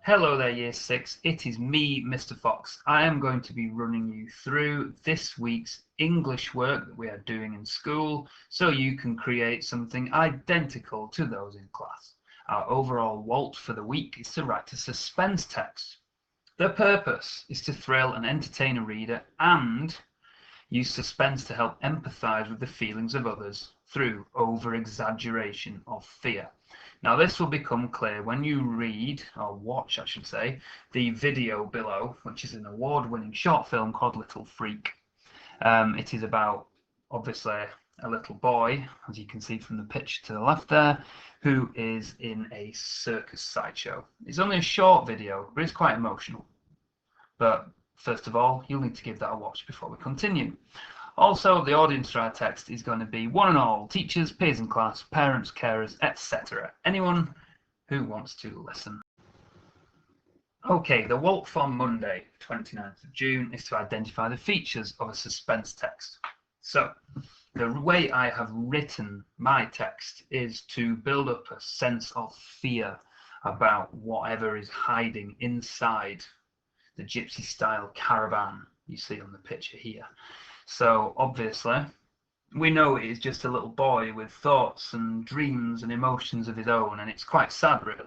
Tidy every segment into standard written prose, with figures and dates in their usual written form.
Hello there, Year 6. It is me, Mr. Fox. I am going to be running you through this week's English work that we are doing in school so you can create something identical to those in class. Our overall WALT for the week is to write a suspense text. The purpose is to thrill and entertain a reader and use suspense to help empathise with the feelings of others through over-exaggeration of fear. Now this will become clear when you read, or watch I should say, the video below, which is an award-winning short film called Little Freak. It is about, obviously, a little boy, as you can see from the picture to the left there, who is in a circus sideshow. It's only a short video, but it's quite emotional. But first of all, you'll need to give that a watch before we continue. Also, the audience for our text is going to be one and all, teachers, peers in class, parents, carers, etc. Anyone who wants to listen. Okay, the WALT for Monday, 29th of June, is to identify the features of a suspense text. So, the way I have written my text is to build up a sense of fear about whatever is hiding inside the gypsy-style caravan you see on the picture here. So obviously, we know he is just a little boy with thoughts and dreams and emotions of his own, and it's quite sad really.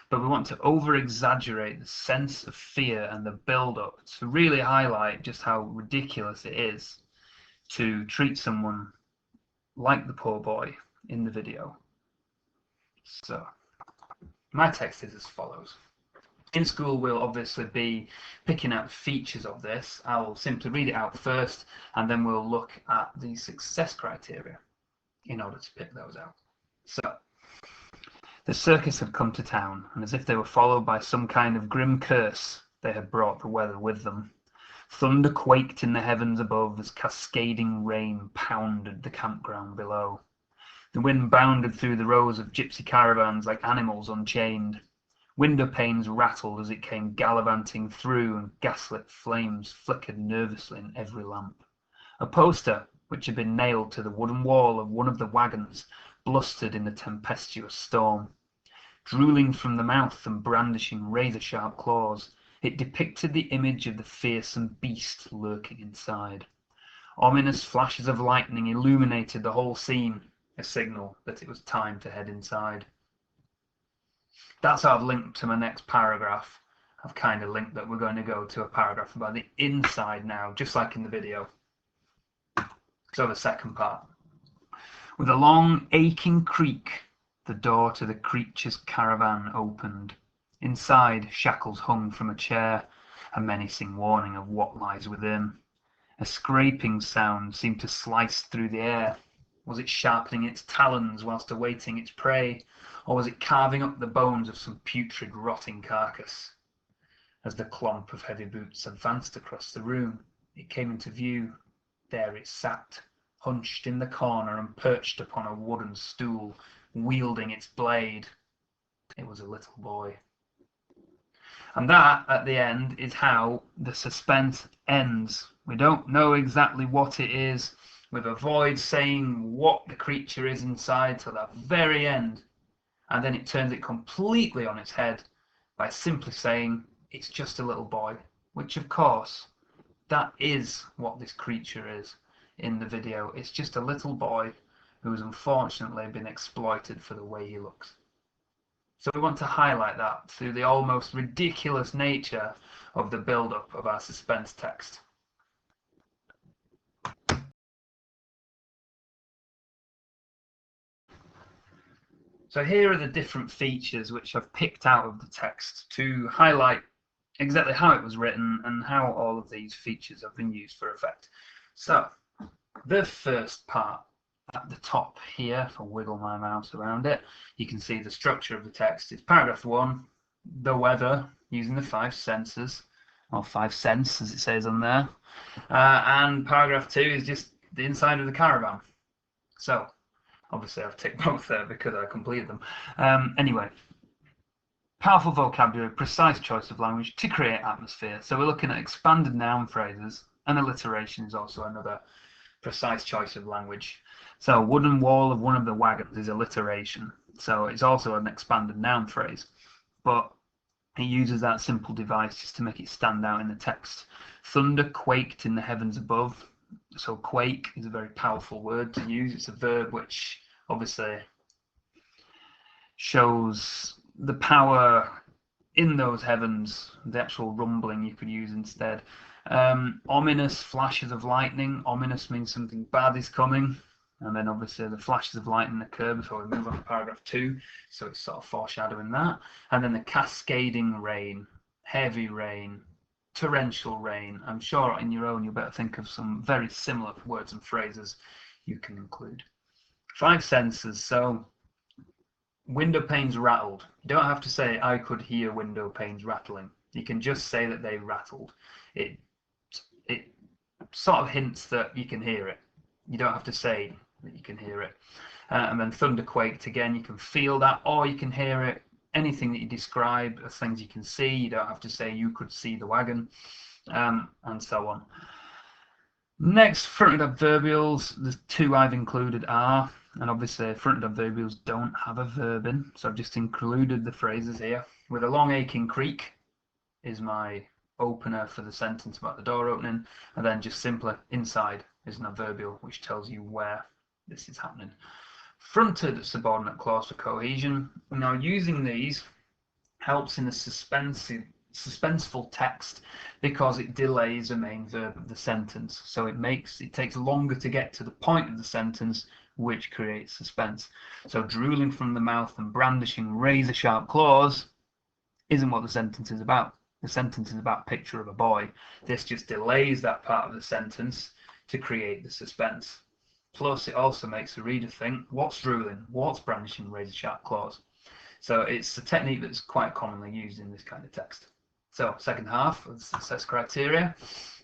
But we want to over-exaggerate the sense of fear and the build-up to really highlight just how ridiculous it is to treat someone like the poor boy in the video. So, my text is as follows. In school, we'll obviously be picking out features of this. I'll simply read it out first, and then we'll look at the success criteria in order to pick those out. So, the circus had come to town, and as if they were followed by some kind of grim curse, they had brought the weather with them. Thunder quaked in the heavens above as cascading rain pounded the campground below. The wind bounded through the rows of gypsy caravans like animals unchained. Window panes rattled as it came gallivanting through, and gaslit flames flickered nervously in every lamp. A poster, which had been nailed to the wooden wall of one of the wagons, blustered in the tempestuous storm. Drooling from the mouth and brandishing razor-sharp claws, it depicted the image of the fearsome beast lurking inside. Ominous flashes of lightning illuminated the whole scene, a signal that it was time to head inside. That's how I've linked to my next paragraph. I've kind of linked that we're going to go to a paragraph about the inside now, just like in the video. So the second part. With a long, aching creak, the door to the creature's caravan opened. Inside, shackles hung from a chair, a menacing warning of what lies within. A scraping sound seemed to slice through the air. Was it sharpening its talons whilst awaiting its prey, or was it carving up the bones of some putrid, rotting carcass? As the clomp of heavy boots advanced across the room, it came into view. There it sat, hunched in the corner and perched upon a wooden stool, wielding its blade. It was a little boy. And that, at the end, is how the suspense ends. We don't know exactly what it is. We've avoided saying what the creature is inside till the very end, and then it turns it completely on its head by simply saying it's just a little boy, which of course that is what this creature is in the video. It's just a little boy who has unfortunately been exploited for the way he looks. So we want to highlight that through the almost ridiculous nature of the build-up of our suspense text. So here are the different features which I've picked out of the text to highlight exactly how it was written and how all of these features have been used for effect. So the first part at the top here, if I wiggle my mouse around it, you can see the structure of the text. It's paragraph 1, the weather, using the 5 senses, or 5 cents as it says on there, and paragraph 2 is just the inside of the caravan. So obviously I've ticked both there because I completed them. Anyway, powerful vocabulary, precise choice of language to create atmosphere. So we're looking at expanded noun phrases, and alliteration is also another precise choice of language. So wooden wall of one of the wagons is alliteration. So it's also an expanded noun phrase. But It uses that simple device just to make it stand out in the text. Thunder quaked in the heavens above. So quake is a very powerful word to use. It's a verb which obviously shows the power in those heavens. The actual rumbling you could use instead. Ominous flashes of lightning. Ominous means something bad is coming. And then obviously the flashes of lightning occur before we move on to paragraph 2, so it's sort of foreshadowing that. And then the cascading rain, heavy rain, torrential rain. I'm sure in your own you'll better think of some very similar words and phrases you can include. 5 senses. So window panes rattled. You don't have to say I could hear window panes rattling. You can just say that they rattled. It sort of hints that you can hear it. You don't have to say that you can hear it. And then thunder quaked again, you can feel that, or you can hear it. Anything that you describe as things you can see, you don't have to say you could see the wagon, and so on. Next, fronted adverbials. The 2 I've included are, and obviously fronted adverbials don't have a verb in, so I've just included the phrases here. With a long aching creak is my opener for the sentence about the door opening, and then just simply inside is an adverbial which tells you where this is happening. Fronted subordinate clause for cohesion. Now using these helps in a suspenseful text because it delays the main verb of the sentence, so it takes longer to get to the point of the sentence, which creates suspense. So drooling from the mouth and brandishing razor sharp claws isn't what the sentence is about. The sentence is about picture of a boy. This just delays that part of the sentence to create the suspense. Plus, it also makes the reader think, what's drooling? What's brandishing razor sharp claws? So it's a technique that's quite commonly used in this kind of text. So, second half of the success criteria.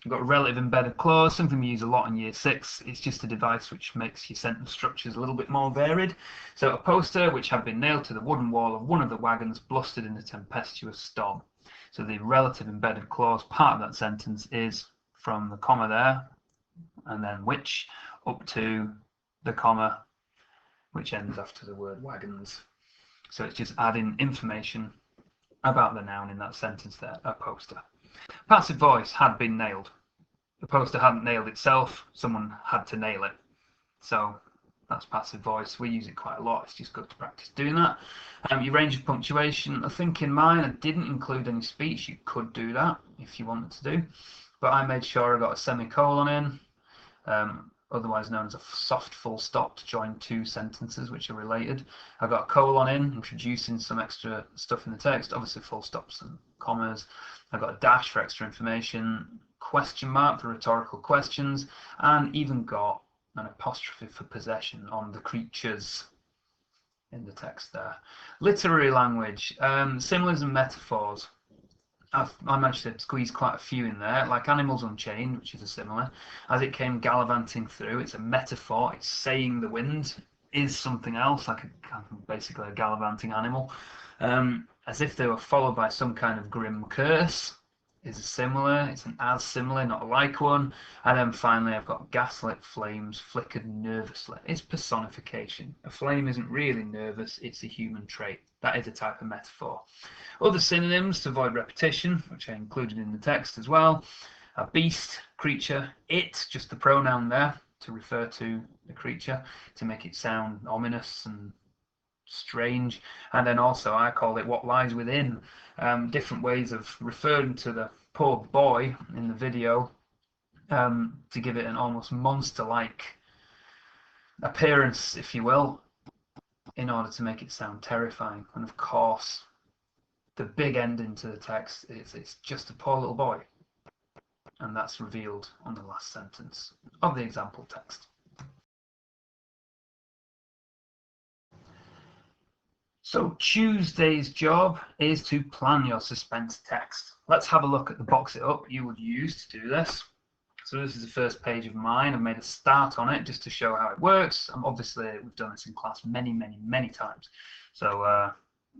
We've got relative embedded clause, something we use a lot in year 6. It's just a device which makes your sentence structures a little bit more varied. So, a poster which had been nailed to the wooden wall of one of the wagons blustered in a tempestuous storm. So the relative embedded clause part of that sentence is from the comma there, and then which, up to the comma, which ends after the word wagons. So it's just adding information about the noun in that sentence there, a poster. Passive voice had been nailed. The poster hadn't nailed itself, someone had to nail it. So that's passive voice. We use it quite a lot. It's just good to practice doing that. Your range of punctuation. I think in mine I didn't include any speech. You could do that if you wanted to do. But I made sure I got a semicolon in, otherwise known as a soft full stop to join 2 sentences which are related. I got a colon in, introducing some extra stuff in the text, obviously full stops and commas. I got a dash for extra information, question mark for rhetorical questions, and even got an apostrophe for possession on the creatures in the text there. Literary language, similes and metaphors. I managed to squeeze quite a few in there, like Animals Unchained, which is a simile. As it came gallivanting through, it's a metaphor. It's saying the wind is something else, like basically a gallivanting animal. As if they were followed by some kind of grim curse is a simile. It's an as simile, not a like one. And then finally I've got gaslit flames flickered nervously. It's personification. A flame isn't really nervous, it's a human trait. That is a type of metaphor. Other synonyms to avoid repetition, which I included in the text as well. A beast, creature, it, just the pronoun there to refer to the creature, to make it sound ominous and strange. And then also I call it what lies within. Different ways of referring to the poor boy in the video, to give it an almost monster-like appearance, if you will, in order to make it sound terrifying. And of course, the big ending to the text is it's just a poor little boy, and that's revealed on the last sentence of the example text. So Tuesday's job is to plan your suspense text. Let's have a look at the box it up you would use to do this. So this is the first page of mine. I've made a start on it just to show how it works. Obviously, we've done this in class many times. So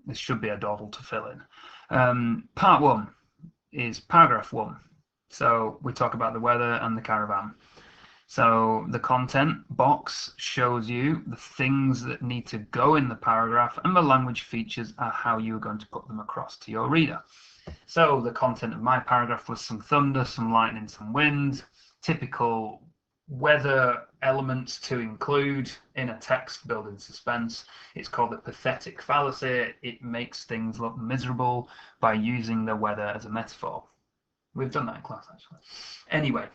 this should be a doddle to fill in. Part 1 is paragraph 1. So we talk about the weather and the caravan. So the content box shows you the things that need to go in the paragraph, and the language features are how you're going to put them across to your reader. So the content of my paragraph was some thunder, some lightning, some wind, typical weather elements to include in a text building suspense. It's called the pathetic fallacy. It makes things look miserable by using the weather as a metaphor. We've done that in class, actually. Anyway,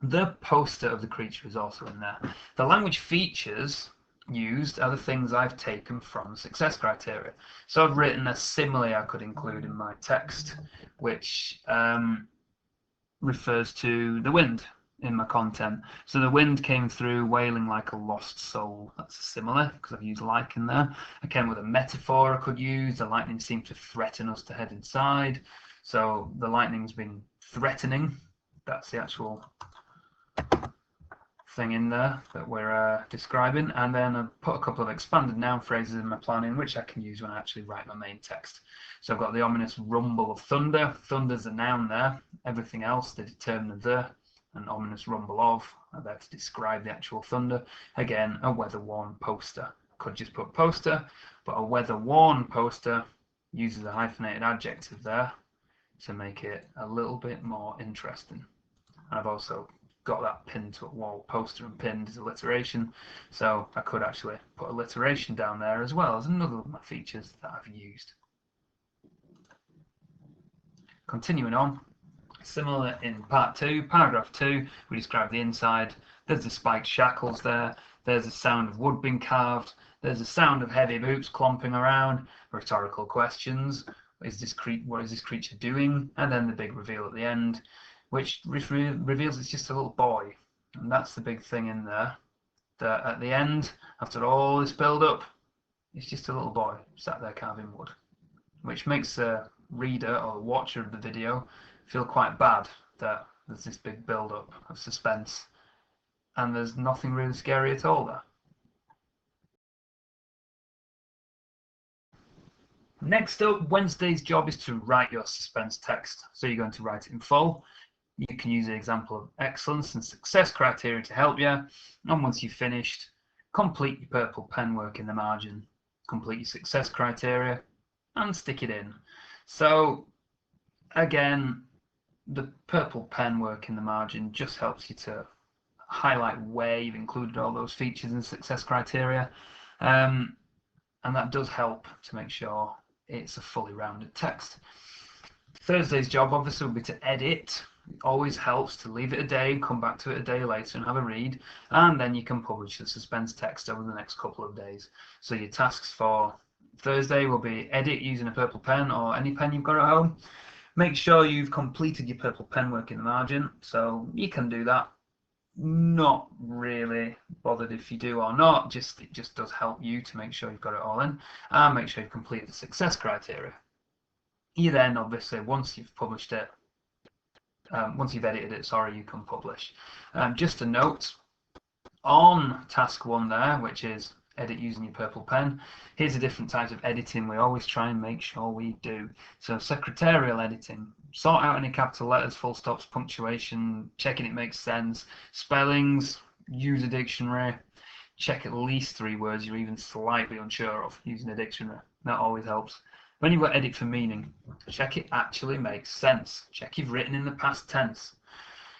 the poster of the creature is also in there. The language features used are the things I've taken from success criteria. So I've written a simile I could include in my text, which refers to the wind in my content. So the wind came through wailing like a lost soul. That's a simile because I've used like in there. I came with a metaphor I could use. The lightning seemed to threaten us to head inside. So the lightning's been threatening. That's the actual thing in there that we're describing, and then I've put a couple of expanded noun phrases in my planning which I can use when I actually write my main text. So I've got the ominous rumble of thunder. Thunder's a noun there. Everything else, the determiner the, and ominous rumble of, are there to describe the actual thunder. Again, a weather-worn poster. Could just put poster, but a weather-worn poster uses a hyphenated adjective there to make it a little bit more interesting. And I've also got that pinned to a wall. Poster and pinned is alliteration, so I could actually put alliteration down there as well as another of my features that I've used. Continuing on, similar in part 2, paragraph 2, we describe the inside. There's the spiked shackles there, there's the sound of wood being carved, there's the sound of heavy boots clomping around, rhetorical questions, what is this creature doing, and then the big reveal at the end, which reveals it's just a little boy. And that's the big thing in there, that at the end, after all this build-up, it's just a little boy sat there carving wood, which makes the reader or the watcher of the video feel quite bad that there's this big build-up of suspense and there's nothing really scary at all there. Next up, Wednesday's job is to write your suspense text. So you're going to write it in full. You can use an example of excellence and success criteria to help you. And once you've finished, complete your purple pen work in the margin, complete your success criteria, and stick it in. So again, the purple pen work in the margin just helps you to highlight where you've included all those features and success criteria. And that does help to make sure it's a fully rounded text. Thursday's job obviously will be to edit. It always helps to leave it a day, come back to it a day later and have a read, and then you can publish the suspense text over the next couple of days. So your tasks for Thursday will be edit using a purple pen or any pen you've got at home. Make sure you've completed your purple pen work in the margin, so you can do that. Not really bothered if you do or not, it just does help you to make sure you've got it all in, and make sure you've completed the success criteria. You then obviously, once you've published it, once you've edited it, sorry, you can publish. Just a note on task 1 there, which is edit using your purple pen. Here's the different types of editing we always try and make sure we do. So secretarial editing, sort out any capital letters, full stops, punctuation, checking it makes sense, spellings, use a dictionary, check at least 3 words you're even slightly unsure of using a dictionary. That always helps. When you've got edit for meaning, check it actually makes sense. Check you've written in the past tense.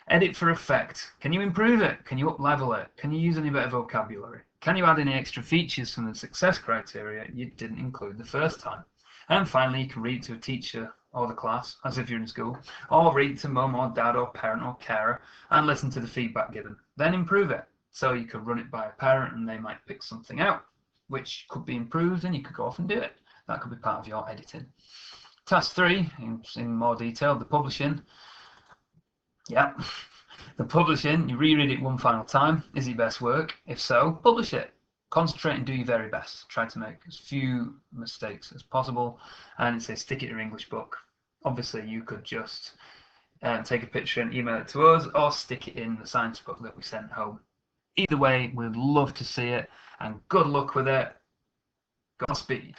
Edit for effect. Can you improve it? Can you up-level it? Can you use any better vocabulary? Can you add any extra features from the success criteria you didn't include the first time? And finally, you can read to a teacher or the class, as if you're in school, or read to mum or dad or parent or carer and listen to the feedback given. Then improve it. So you could run it by a parent and they might pick something out, which could be improved, and you could go off and do it. That could be part of your editing. Task 3, in more detail, the publishing. Yeah, the publishing, you reread it one final time. Is it best work? If so, publish it. Concentrate and do your very best. Try to make as few mistakes as possible. And it says stick it in your English book. Obviously, you could just take a picture and email it to us, or stick it in the science book that we sent home. Either way, we'd love to see it, and good luck with it. Godspeed.